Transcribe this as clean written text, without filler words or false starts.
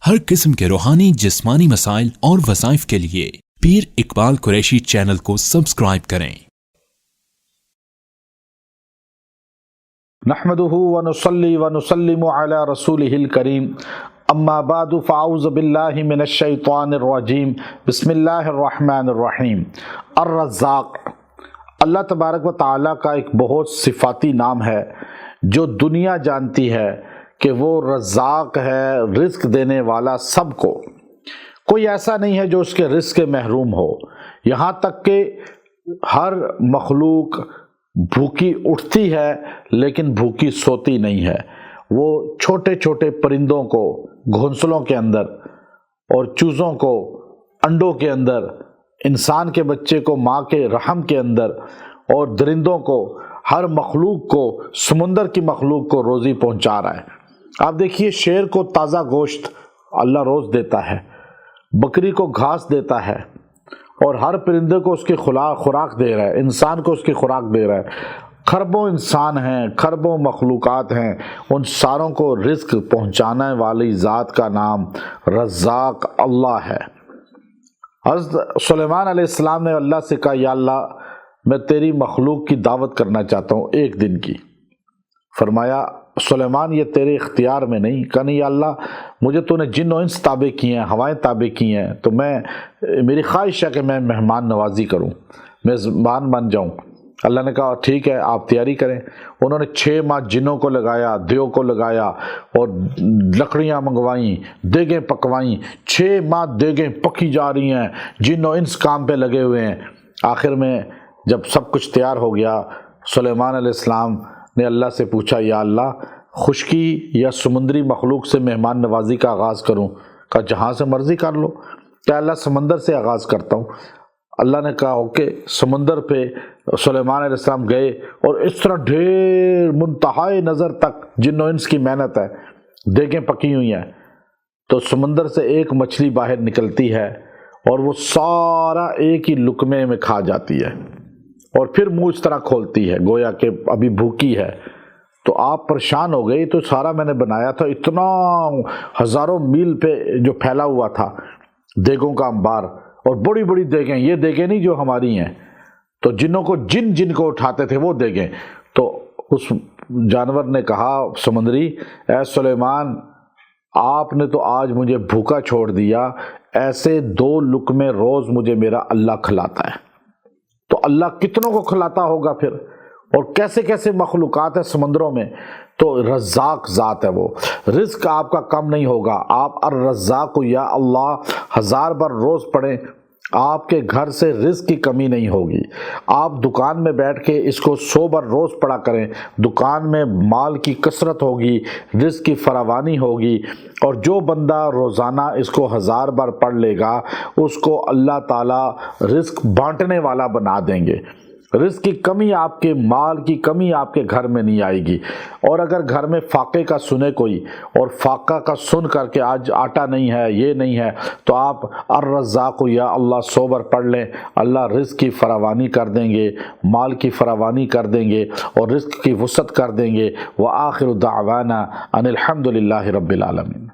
ہر قسم کے روحانی جسمانی مسائل اور وظائف کے لیے پیر اقبال قریشی چینل کو سبسکرائب کریں۔ نحمده ونصلي ونسلم على رسوله الكريم اما بعد فاعوذ باللہ من الشیطان الرجیم بسم اللہ الرحمن الرحیم۔ الرزاق اللہ تبارک و تعالیٰ کا ایک بہت صفاتی نام ہے جو دنیا جانتی ہے کہ وہ رزاق ہے، رزق دینے والا سب کو۔ کوئی ایسا نہیں ہے جو اس کے رزق کے محروم ہو، یہاں تک کہ ہر مخلوق بھوکی اٹھتی ہے لیکن بھوکی سوتی نہیں ہے۔ وہ چھوٹے چھوٹے پرندوں کو گھونسلوں کے اندر اور چوزوں کو انڈوں کے اندر، انسان کے بچے کو ماں کے رحم کے اندر، اور درندوں کو، ہر مخلوق کو، سمندر کی مخلوق کو روزی پہنچا رہا ہے۔ آپ دیکھیے، شیر کو تازہ گوشت اللہ روز دیتا ہے، بکری کو گھاس دیتا ہے، اور ہر پرندے کو اس کی خوراک دے رہا ہے، انسان کو اس کی خوراک دے رہا ہے۔ کھربوں انسان ہیں، کھربوں مخلوقات ہیں، ان ساروں کو رزق پہنچانے والی ذات کا نام رزاق اللہ ہے۔ حضرت سلیمان علیہ السلام نے اللہ سے کہا، یا اللہ میں تیری مخلوق کی دعوت کرنا چاہتا ہوں ایک دن کی۔ فرمایا، سلیمان یہ تیرے اختیار میں نہیں۔ کہا نہیں یا اللہ، مجھے تو نے جن و انس تابع کیے ہیں، ہوائیں تابع کی ہیں، تو میری خواہش ہے کہ میں مہمان نوازی کروں، میزبان بن جاؤں۔ اللہ نے کہا ٹھیک ہے، آپ تیاری کریں۔ انہوں نے 6 ماہ جنوں کو لگایا، دیو کو لگایا، اور لکڑیاں منگوائیں، دیگیں پکوائیں۔ 6 ماہ دیگیں پکی جا رہی ہیں، جن و انس کام پہ لگے ہوئے ہیں۔ آخر میں جب سب کچھ تیار ہو گیا، سلیمان علیہ السلام نے اللہ سے پوچھا، یا اللہ خشکی یا سمندری مخلوق سے مہمان نوازی کا آغاز کروں؟ کہا جہاں سے مرضی کر لو۔ کیا اللہ سمندر سے آغاز کرتا ہوں؟ اللہ نے کہا اوکے۔ سمندر پہ سلیمان علیہ السلام گئے، اور اس طرح ڈھیر منتہائی نظر تک جن و انس کی محنت ہے، دیگیں پکی ہوئی ہیں، تو سمندر سے ایک مچھلی باہر نکلتی ہے اور وہ سارا ایک ہی لقمے میں کھا جاتی ہے، اور پھر منہ اس طرح کھولتی ہے گویا کہ ابھی بھوکی ہے۔ تو آپ پریشان ہو گئی، تو سارا میں نے بنایا تھا، اتنا ہزاروں میل پہ جو پھیلا ہوا تھا دیگوں کا انبار، اور بڑی بڑی دیگیں، یہ دیگیں نہیں جو ہماری ہیں، تو جنوں کو جن کو اٹھاتے تھے وہ دیگیں۔ تو اس جانور نے کہا سمندری، اے سلیمان آپ نے تو آج مجھے بھوکا چھوڑ دیا، ایسے 2 لقمے روز مجھے میرا اللہ کھلاتا ہے، تو اللہ کتنوں کو کھلاتا ہوگا پھر، اور کیسے کیسے مخلوقات ہیں سمندروں میں۔ تو رزاق ذات ہے، وہ رزق آپ کا کم نہیں ہوگا۔ آپ الرزاق یا اللہ 1000 بار روز پڑھیں، آپ کے گھر سے رزق کی کمی نہیں ہوگی۔ آپ دکان میں بیٹھ کے اس کو 100 بار روز پڑھا کریں، دکان میں مال کی کثرت ہوگی، رزق کی فراوانی ہوگی، اور جو بندہ روزانہ اس کو 1000 بار پڑھ لے گا، اس کو اللہ تعالیٰ رزق بانٹنے والا بنا دیں گے۔ رزق کی کمی، آپ کے مال کی کمی آپ کے گھر میں نہیں آئے گی۔ اور اگر گھر میں فاقے کا سنے کوئی، اور فاقہ کا سن کر کے آج آٹا نہیں ہے، یہ نہیں ہے، تو آپ الرزاق یا اللہ 100 بار پڑھ لیں، اللہ رزق کی فراوانی کر دیں گے، مال کی فراوانی کر دیں گے، اور رزق کی وسعت کر دیں گے۔ وآخر دعوانا ان الحمد للہ رب العالمین۔